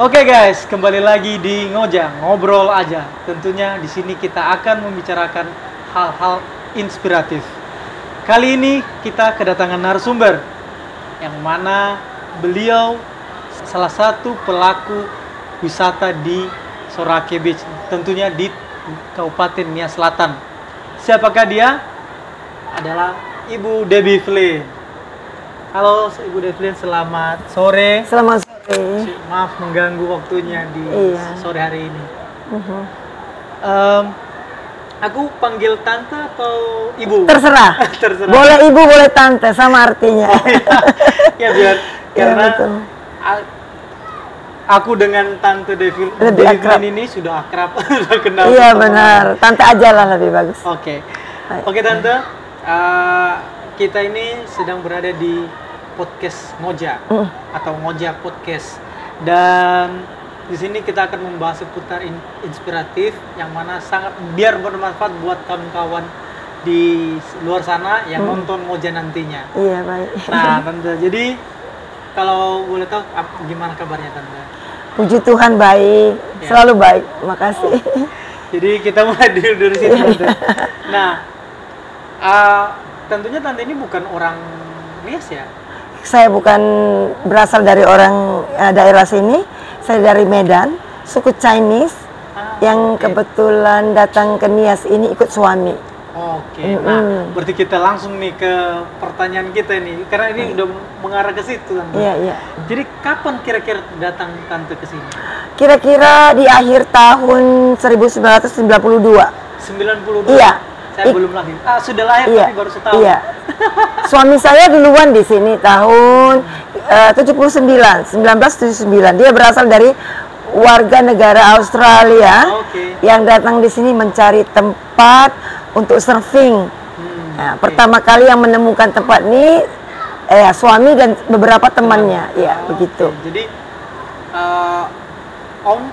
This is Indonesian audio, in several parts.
Oke guys, kembali lagi di Ngojang, ngobrol aja. Tentunya di sini kita akan membicarakan hal-hal inspiratif. Kali ini kita kedatangan narasumber yang mana beliau salah satu pelaku wisata di Sorake Beach, tentunya di Kabupaten Nias Selatan. Siapakah dia? Adalah Ibu Debbie Flynn. Halo Ibu Debbie Flynn, selamat sore. Selamat sore. Maaf mengganggu waktunya di sore hari ini. Aku panggil tante atau ibu? Terserah. Terserah. Boleh ibu, boleh tante, sama artinya. Ya biar karena betul. Aku dengan tante Debbie ini sudah akrab, sudah kenal. Iya benar, tante aja lah lebih bagus. Oke, tante. Kita ini sedang berada di podcast Ngoja atau Ngoja Podcast, dan di sini kita akan membahas seputar inspiratif yang mana sangat biar bermanfaat buat kawan-kawan di luar sana yang nonton Ngoja nantinya. Iya baik. Nah tante, jadi kalau boleh tahu gimana kabarnya tante? Puji Tuhan baik, selalu baik. Makasih. Jadi kita mulai dari sini tante. Nah, tentunya tante ini bukan orang Nias ya? Saya bukan berasal dari orang daerah sini. Saya dari Medan, suku Chinese yang kebetulan datang ke Nias ini ikut suami. Oke. Nah, berarti kita langsung nih ke pertanyaan kita ini, karena ini udah mengarah ke situ kan. Iya. Jadi kapan kira-kira datang tante ke sini? Kira-kira di akhir tahun 1992. 92. Iya. Saya belum lahir. Sudah lahir tapi baru setahun. Iya. Suami saya duluan di sini tahun 1979. Dia berasal dari warga negara Australia yang datang di sini mencari tempat untuk surfing. Pertama kali yang menemukan tempat ini suami dan beberapa temannya. Ya, begitu. Jadi Om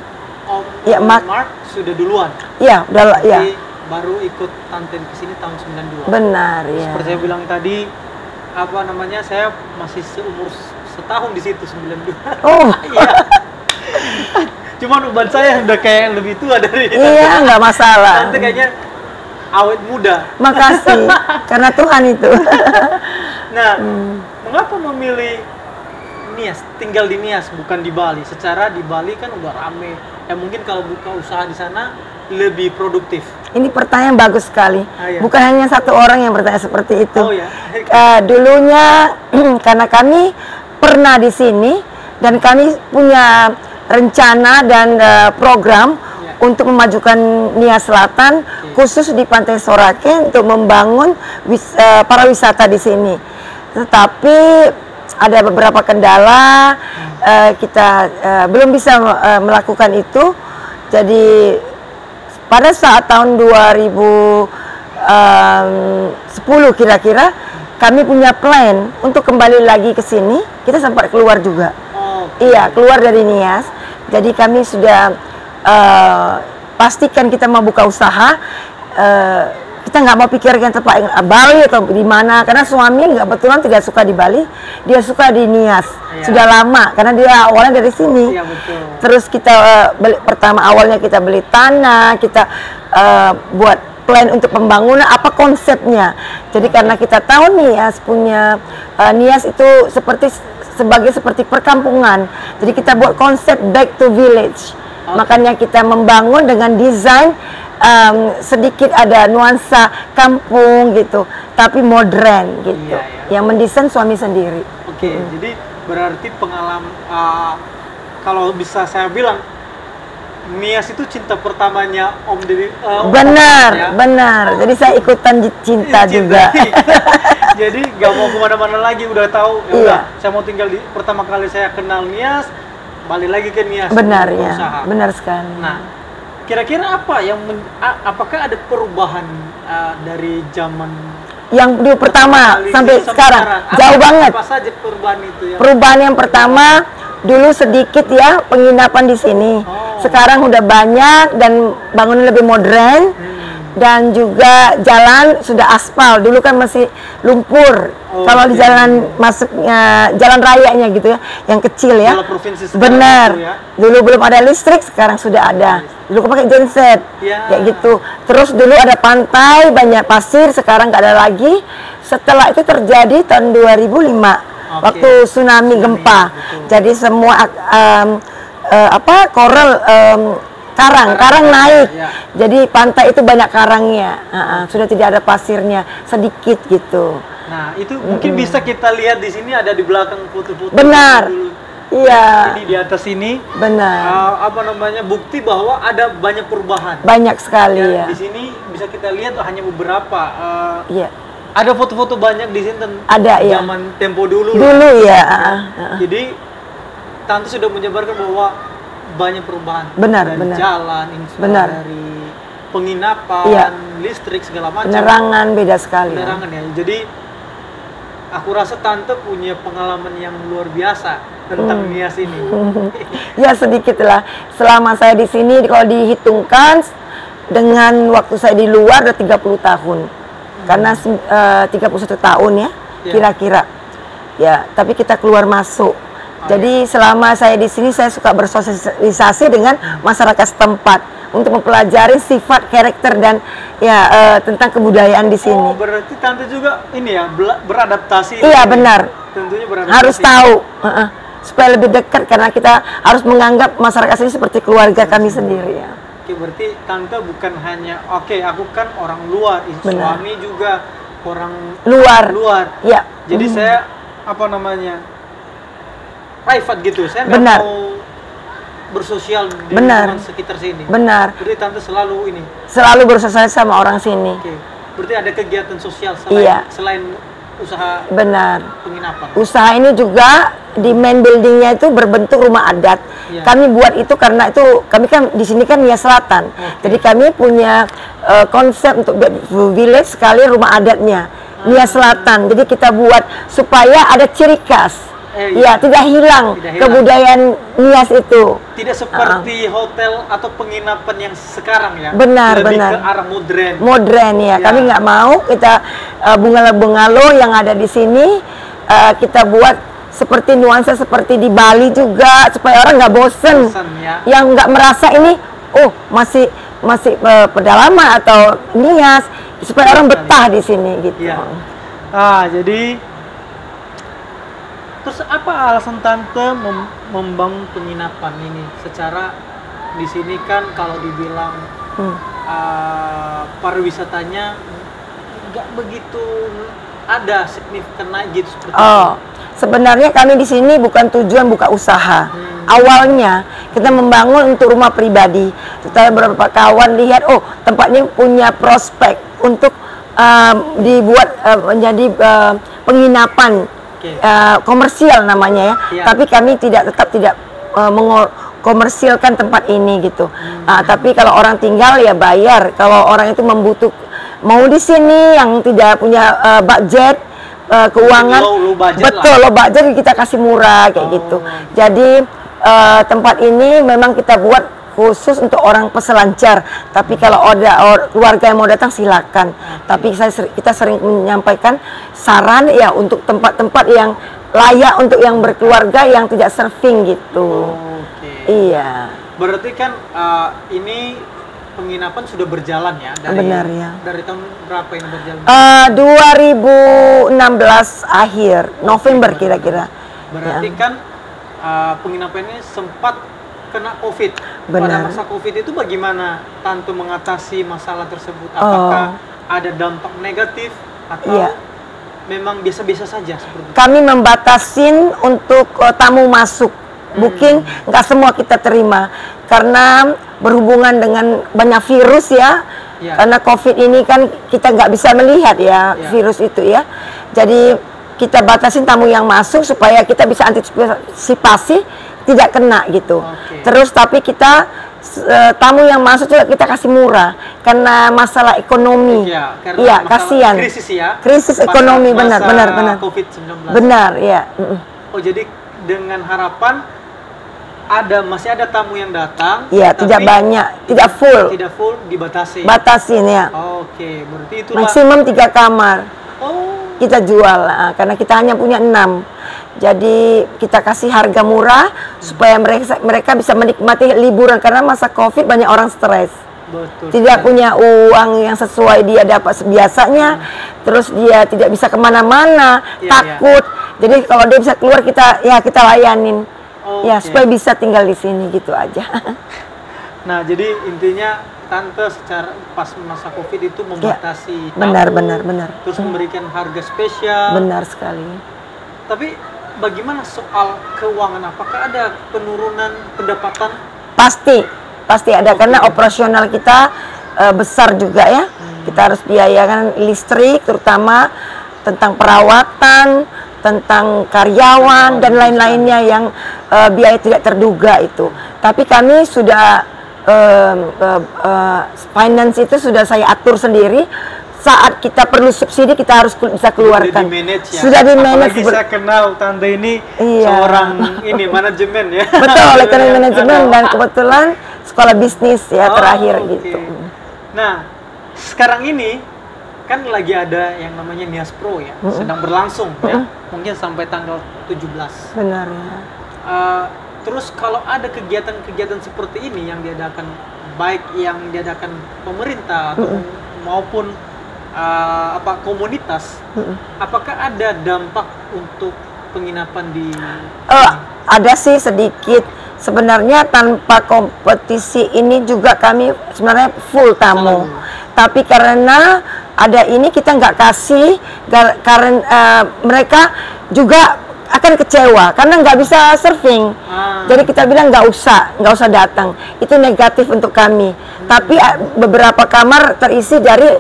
Mark sudah duluan. Iya, udah ya. Baru ikut tante ke sini tahun 92. Benar, ya. Seperti saya bilang tadi, saya masih seumur setahun di situ 92. Oh. Iya. Cuman uban saya udah kayak lebih tua dari itu. Iya, nggak masalah. Tante kayaknya awet muda. Makasih, karena Tuhan itu. Nah, mengapa memilih Nias, tinggal di Nias bukan di Bali? Secara di Bali kan udah rame. Mungkin kalau buka usaha di sana lebih produktif. Ini pertanyaan bagus sekali. Bukan hanya satu orang yang bertanya seperti itu. Dulunya karena kami pernah di sini dan kami punya rencana dan program untuk memajukan Nias Selatan, khusus di Pantai Sorake untuk membangun para wisata di sini. Tetapi ada beberapa kendala, kita belum bisa melakukan itu. Jadi pada saat tahun 2010 kira-kira kami punya plan untuk kembali lagi ke sini. Kita sempat keluar juga. Iya, keluar dari Nias. Jadi kami sudah pastikan kita mau buka usaha. Kita nggak mau pikirkan tempat Bali atau di mana, karena suami kebetulan tidak suka di Bali, dia suka di Nias. Sudah lama karena dia awalnya dari sini. Iya, betul. Terus kita awalnya kita beli tanah, kita buat plan untuk pembangunan, apa konsepnya. Jadi karena kita tahu Nias punya Nias itu seperti perkampungan. Jadi kita buat konsep back to village. Makanya kita membangun dengan desain sedikit ada nuansa kampung gitu, tapi modern gitu. Yang mendesain suami sendiri. Jadi berarti pengalaman, kalau bisa saya bilang, Nias itu cinta pertamanya Om Debbie. Benar. Jadi saya ikutan cinta juga. Jadi gak mau kemana-mana lagi, udah tahu. Saya mau tinggal pertama kali saya kenal Nias, balik lagi ke Nias. Benar ya, benar sekali. Nah, kira-kira apa yang apakah ada perubahan dari zaman yang dulu pertama sampai sekarang? Jauh banget. Apa saja perubahan itu ya? Perubahan yang pertama, dulu sedikit ya penginapan di sini. Sekarang udah banyak dan bangunan lebih modern. dan juga jalan sudah aspal. Dulu kan masih lumpur. Kalau di jalan masuknya jalan rayanya gitu ya, yang kecil ya. Benar. Ya. Dulu belum ada listrik, sekarang sudah ada. Dulu kan pakai genset, kayak gitu. Terus dulu ada pantai, banyak pasir, sekarang nggak ada lagi. Setelah itu terjadi tahun 2005, waktu tsunami gempa. Jadi semua koral karang naik, jadi pantai itu banyak karangnya, sudah tidak ada pasirnya, sedikit gitu. Nah itu mungkin bisa kita lihat di sini, ada di belakang foto-foto. Benar, iya. Ini di atas ini, benar. Bukti bahwa ada banyak perubahan. Banyak sekali ya. Di sini bisa kita lihat hanya beberapa. Iya. Ada foto-foto banyak di sini ada, zaman tempo dulu. Dulu ya. Jadi Tante sudah menjabarkan bahwa banyak perubahan, benar, dari benar. jalan, dari penginapan, listrik segala macam. Penerangan beda sekali. Penerangan ya. Jadi aku rasa Tante punya pengalaman yang luar biasa tentang Nias ini. Ya sedikit lah. Selama saya di sini kalau dihitungkan dengan waktu saya di luar udah 30 tahun. Karena 31 tahun ya, kira-kira. Ya, tapi kita keluar masuk. Jadi selama saya di sini saya suka bersosialisasi dengan masyarakat setempat untuk mempelajari sifat, karakter dan tentang kebudayaan di sini. Oh, berarti Tante juga ini ya beradaptasi. Iya, benar. Tentunya beradaptasi. Harus tahu supaya lebih dekat, karena kita harus menganggap masyarakat ini seperti keluarga kami sendiri ya. Oke, berarti Tante bukan hanya aku kan orang luar, suami juga orang luar. Ya. Jadi saya private gitu, saya nggak mau bersosial di lingkungan sekitar sini. Benar. Berarti Tante selalu ini. Selalu bersosial sama orang sini. Oke. Berarti ada kegiatan sosial selain usaha penginapan. Usaha ini juga di main buildingnya itu berbentuk rumah adat. Kami buat itu karena itu kami kan di sini kan Nias Selatan. Jadi kami punya konsep untuk village sekali rumah adatnya Nias Selatan. Jadi kita buat supaya ada ciri khas. Tidak hilang kebudayaan Nias itu. Tidak seperti hotel atau penginapan yang sekarang ya. Benar, lebih benar. ke arah modern. Modern ya. Kami nggak mau kita bungalow yang ada di sini kita buat seperti nuansa seperti di Bali juga, supaya orang nggak bosen. Yang nggak merasa ini masih pedalaman atau Nias, supaya orang betah di sini gitu. Jadi terus apa alasan Tante membangun penginapan ini? Secara di sini kan kalau dibilang pariwisatanya nggak begitu ada signifikan naik gitu seperti itu. Sebenarnya kami di sini bukan tujuan buka usaha. Awalnya kita membangun untuk rumah pribadi. Setelah beberapa kawan lihat, tempatnya punya prospek untuk dibuat menjadi penginapan. Komersial namanya ya. Tapi kami tetap tidak komersilkan tempat ini gitu. Tapi kalau orang tinggal ya bayar. Kalau orang itu mau di sini yang tidak punya budget keuangan, low budget kita kasih murah kayak gitu. Jadi tempat ini memang kita buat khusus untuk orang peselancar. Tapi kalau ada keluarga yang mau datang silakan. Tapi kita sering menyampaikan saran ya untuk tempat-tempat yang layak untuk yang berkeluarga yang tidak surfing gitu. Iya. Berarti kan ini penginapan sudah berjalan ya dari tahun berapa ini berjalan? 2016 akhir November kira-kira. Berarti kan penginapan ini sempat kena COVID. Pada masa COVID itu bagaimana Tante mengatasi masalah tersebut? Apakah ada dampak negatif atau memang biasa-biasa saja seperti itu? Kami membatasin untuk tamu masuk. Booking nggak semua kita terima karena berhubungan dengan banyak virus ya. Karena COVID ini kan kita nggak bisa melihat virus itu ya. Jadi kita batasin tamu yang masuk supaya kita bisa antisipasi tidak kena gitu. Terus tapi kita tamu yang masuk juga kita kasih murah karena masalah ekonomi. Iya, kasihan. Krisis ekonomi benar. COVID-19. Benar, ya. Jadi dengan harapan masih ada tamu yang datang. Iya, tidak banyak, tidak full. Tidak full, dibatasi. Batasin ya. Oke, berarti itulah. Maksimum 3 kamar. Oh. Kita jual, karena kita hanya punya 6. Jadi kita kasih harga murah supaya mereka bisa menikmati liburan, karena masa COVID banyak orang stres. Betul. Tidak punya uang yang sesuai dia dapat biasanya, terus dia tidak bisa kemana-mana, takut. Jadi kalau dia bisa keluar, kita layanin. Ya, supaya bisa tinggal di sini gitu aja. Nah, jadi intinya Tante secara pas masa COVID itu membatasi benar. Terus memberikan harga spesial. Benar sekali. Tapi bagaimana soal keuangan? Apakah ada penurunan pendapatan? Pasti ada, karena operasional kita besar juga ya. Kita harus biayakan listrik, terutama tentang perawatan, tentang karyawan dan lain-lainnya yang biaya tidak terduga itu. Tapi kami sudah finance itu sudah saya atur sendiri. Saat kita perlu subsidi, kita harus bisa keluarkan. Sudah di manage. Apalagi saya kenal Tante ini seorang manajemen ya. Betul, ekonomi manajemen, dan kebetulan sekolah bisnis ya terakhir gitu. Nah, sekarang ini kan lagi ada yang namanya Nias Pro ya, sedang berlangsung ya, mungkin sampai tanggal 17. Benar ya. Terus kalau ada kegiatan-kegiatan seperti ini yang diadakan, baik yang diadakan pemerintah atau maupun komunitas, apakah ada dampak untuk penginapan di? Ada sih sedikit. Sebenarnya tanpa kompetisi ini juga kami sebenarnya full tamu. Tapi karena ada ini kita nggak kasih, karena mereka juga akan kecewa karena nggak bisa surfing. Jadi kita bilang nggak usah datang. Itu negatif untuk kami. Tapi beberapa kamar terisi dari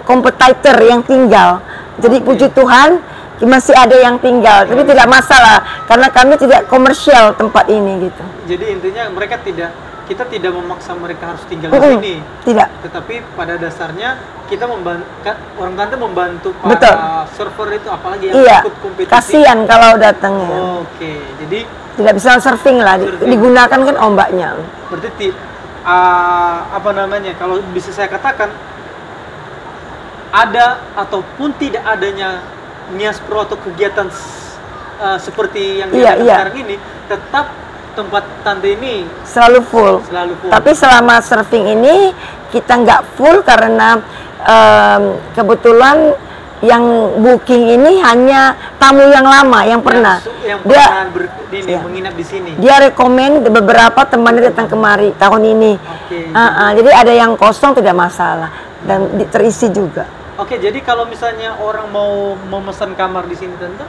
kompetitor yang tinggal. Jadi puji Tuhan masih ada yang tinggal. Tapi tidak masalah karena kami tidak komersial tempat ini gitu. Jadi intinya kita tidak memaksa mereka harus tinggal di sini. Tidak. Tetapi pada dasarnya kita orang Tante membantu para server itu, apalagi yang ikut kompetisi. Kasihan kalau datang ya. Jadi tidak bisa surfing lah, digunakan kan ombaknya. Berarti kalau bisa saya katakan, ada ataupun tidak adanya Nias Pro atau kegiatan seperti yang sekarang ini, tetap tempat Tante ini selalu full. Tapi selama surfing ini kita nggak full karena kebetulan yang booking ini hanya tamu yang lama yang pernah. Menginap di sini. Dia rekomen beberapa temannya datang kemari tahun ini. Jadi ada yang kosong tidak masalah dan terisi juga. Jadi kalau misalnya orang mau memesan kamar di sini Tante,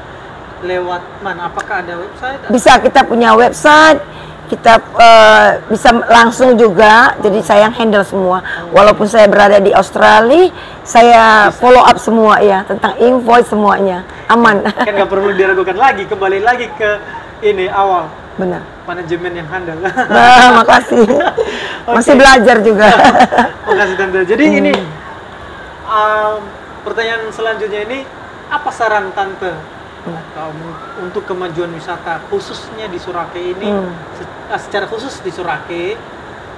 lewat mana? Apakah ada website? Bisa, kita punya website, kita bisa langsung juga. Jadi saya yang handle semua. Walaupun saya berada di Australia, saya follow up semua ya tentang invoice semuanya. Aman. Kan nggak perlu diragukan lagi, kembali lagi ke ini awal. Benar. Manajemen yang handal. Makasih. Masih belajar juga. Makasih Tante. Jadi ini pertanyaan selanjutnya ini, apa saran Tante untuk kemajuan wisata khususnya di Sorake ini, secara khusus di Sorake,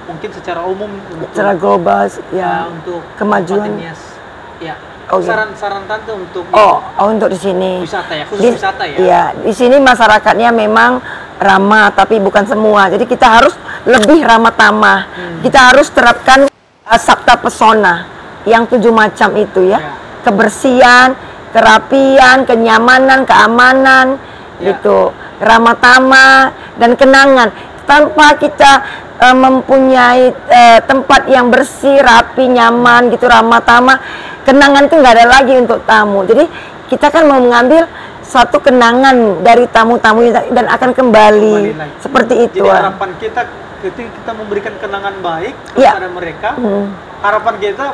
mungkin secara umum secara global ya, untuk kemajuan ya. Saran Tante untuk untuk di sini wisata ya, khusus wisata ya. Iya, di sini masyarakatnya memang ramah, tapi bukan semua. Jadi kita harus lebih ramah tamah. Kita harus terapkan sabta pesona yang 7 macam itu ya. Kebersihan, kerapian, kenyamanan, keamanan, gitu, ramah tamah dan kenangan. Tanpa kita mempunyai tempat yang bersih, rapi, nyaman, gitu, ramah tamah, kenangan itu nggak ada lagi untuk tamu. Jadi kita kan mau mengambil suatu kenangan dari tamu-tamu dan akan kembali seperti itu. Jadi harapan kita ketika kita memberikan kenangan baik kepada mereka, harapan kita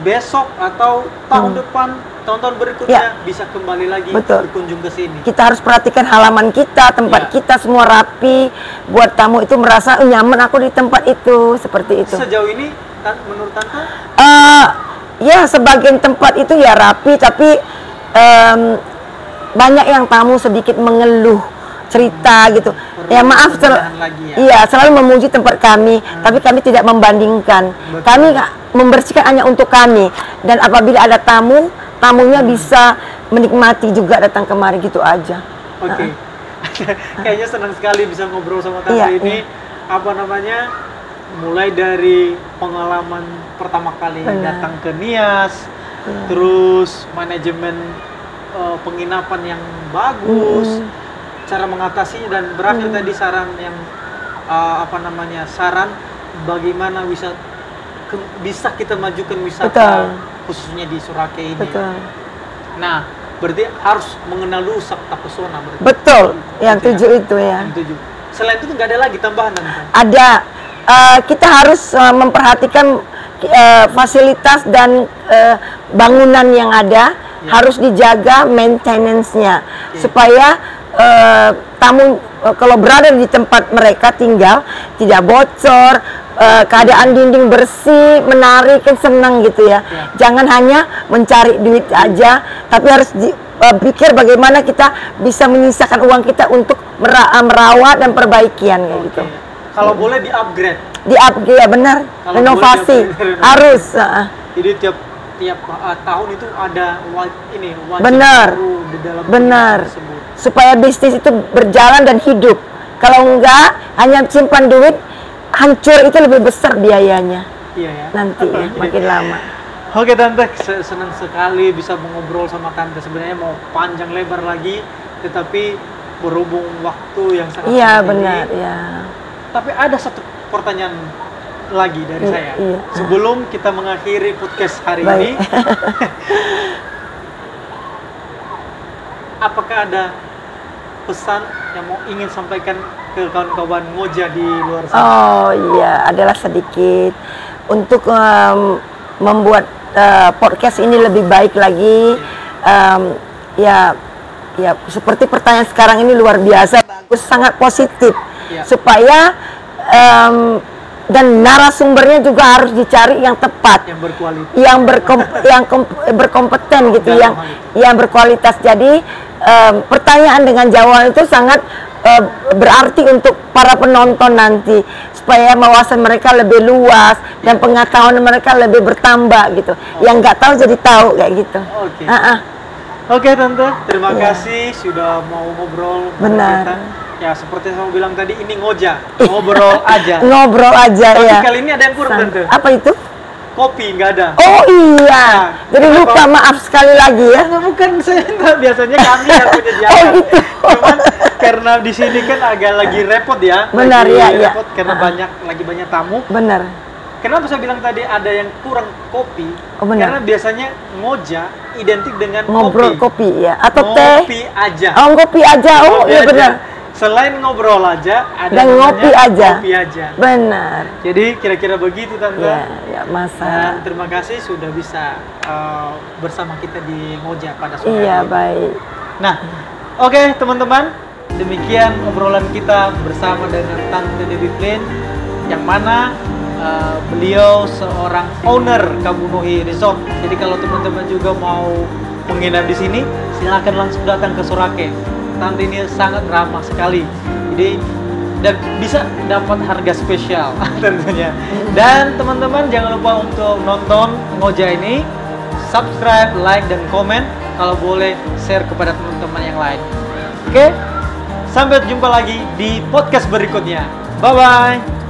besok atau tahun depan, tahun-tahun berikutnya bisa kembali lagi berkunjung ke sini. Kita harus perhatikan halaman kita, tempat kita semua rapi, buat tamu itu merasa nyaman aku di tempat itu, seperti itu. Sejauh ini menurut Tante? Ya, sebagian tempat itu ya rapi, tapi banyak yang tamu sedikit mengeluh cerita gitu. Ya maaf, iya selalu memuji tempat kami, tapi kami tidak membandingkan. Kami membersihkan hanya untuk kami. Dan apabila ada tamu, tamunya bisa menikmati juga datang kemari gitu aja. Oke. Kayaknya senang sekali bisa ngobrol sama Tante ini. Apa namanya? Mulai dari pengalaman pertama kali datang ke Nias, terus manajemen penginapan yang bagus, cara mengatasinya, dan berakhir tadi saran yang saran bagaimana bisa kita majukan wisata khususnya di Sorake ini. Betul. Nah, berarti harus mengenal dulu Sabta Pesona. Betul, yang 7 itu ya. Yang 7. Selain itu nggak ada lagi tambahan? Ada. Kita harus memperhatikan fasilitas dan bangunan yang ada, harus dijaga maintenance-nya, supaya tamu kalau berada di tempat mereka tinggal tidak bocor, keadaan dinding bersih, menarik, kan senang gitu ya. Jangan hanya mencari duit aja, tapi harus pikir bagaimana kita bisa menyisakan uang kita untuk merawat dan perbaikian kayak gitu. Kalau boleh di-upgrade. Di-upgrade ya benar. Renovasi harus. Jadi tiap tahun itu ada wajib baru di dalam tersebut. Supaya bisnis itu berjalan dan hidup. Kalau enggak hanya simpan duit, hancur, itu lebih besar biayanya. Iya ya. Nanti ya, makin lama. Oke Tante, senang sekali bisa mengobrol sama Tante. Sebenarnya mau panjang lebar lagi, tetapi berhubung waktu yang sangat benar ya. Tapi ada satu pertanyaan lagi dari saya. Sebelum kita mengakhiri podcast hari ini, apakah ada pesan yang mau ingin sampaikan ke kawan-kawan ngoja di luar sana? Oh iya, adalah sedikit untuk membuat podcast ini lebih baik lagi. Ya seperti pertanyaan sekarang ini luar biasa bagus, sangat positif. Supaya dan narasumbernya juga harus dicari yang tepat, yang berkompeten gitu, yang berkualitas. Jadi pertanyaan dengan jawaban itu sangat berarti untuk para penonton nanti, supaya wawasan mereka lebih luas dan pengetahuan mereka lebih bertambah gitu. Yang nggak tahu jadi tahu kayak gitu. Oke Tante, terima kasih sudah mau ngobrol. Benar. Ya seperti saya bilang tadi, ini ngoja, ngobrol aja. Ngobrol aja. Tapi ya. Kali ini ada yang kurang Tante. Apa itu? Kopi nggak ada. Oh iya. Jadi lupa, maaf sekali lagi ya. Bukan saya, biasanya kami yang menyediakan. Oh gitu. Cuman karena di sini kan agak lagi repot ya. Benar repot karena banyak tamu. Benar. Kenapa saya bilang tadi ada yang kurang kopi? Karena biasanya ngoja identik dengan ngobrol kopi ya, atau ngopi aja. Oh, ngopi aja. Oh iya benar. Selain ngobrol aja, ada dan ngopi aja. Ngopi aja. Benar. Jadi kira-kira begitu Tante. Ya masalah. Dan terima kasih sudah bisa bersama kita di Ngoja pada sore hari. Iya baik. Nah, oke teman-teman, demikian obrolan kita bersama dengan Tante Debbie Flynn, yang mana beliau seorang owner Kabunohi Resort. Jadi kalau teman-teman juga mau menginap di sini, silakan langsung datang ke Sorake. Tante ini sangat ramah sekali. Jadi dan bisa dapat harga spesial tentunya. Dan teman-teman jangan lupa untuk nonton Ngoja ini, subscribe, like dan komen. Kalau boleh share kepada teman-teman yang lain. Oke? Sampai jumpa lagi di podcast berikutnya. Bye bye.